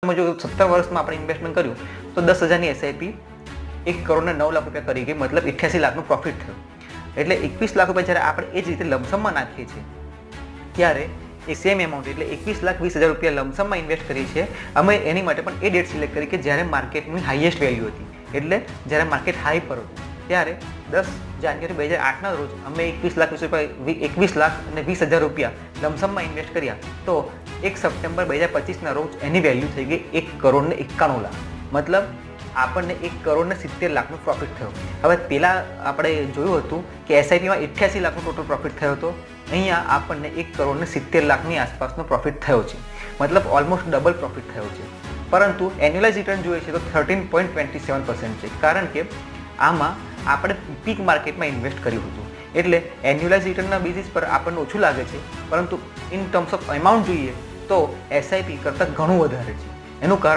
જો 17 વર્ષમાં આપણે ઇન્વેસ્ટમેન્ટ કર્યું તો 10,000ની એસઆઈપી 1 કરોડ ને 9 લાખ રૂપિયા કરી ગઈ, મતલબ 88 લાખનું પ્રોફિટ થયું. એટલે 21 લાખ રૂપિયા જ્યારે આપણે એ જ રીતે લમસમમાં નાખીએ છીએ ત્યારે એ સેમ એમાઉન્ટ એટલે 21,20,000 રૂપિયા લમસમમાં ઇન્વેસ્ટ કરીએ છીએ. અમે એની માટે પણ એ ડેટ સિલેક્ટ કરી કે જ્યારે માર્કેટની હાઈએસ્ટ વેલ્યુ હતી, એટલે જ્યારે માર્કેટ હાઈ પર હતું ત્યારે 10 જાન્યુઆરી 2008ના રોજ અમે 21,20,000 રૂપિયા લમસમમાં ઇન્વેસ્ટ કર્યા. તો 1 સપ્ટેમ્બર 2025ના રોજ એની વેલ્યુ થઈ ગઈ 1 કરોડ ને 91 લાખ, મતલબ આપણને 1 કરોડ ને 70 લાખનો પ્રોફિટ થયો. હવે પહેલાં આપણે જોયું હતું કે એસઆઈપીમાં 88 લાખનો ટોટલ પ્રોફિટ થયો હતો, અહીંયા આપણને 1 કરોડ ને 70 લાખની આસપાસનો પ્રોફિટ થયો છે, મતલબ ઓલમોસ્ટ ડબલ પ્રોફિટ થયો છે. પરંતુ એન્યુઅલાઇઝ રિટર્ન જોઈએ છે તો 13.27% છે, કારણ કે આમાં આપણે પીક માર્કેટમાં ઇન્વેસ્ટ કર્યું હતું, એટલે એન્યુઅલાઇઝ રિટર્નના બેઝિસ પર આપણને ઓછું લાગે છે, પરંતુ ઇન ટર્મ્સ ઓફ એમાઉન્ટ જોઈએ તો એસઆઈપી કરતાં ઘણું વધારે છે. એનું કારણ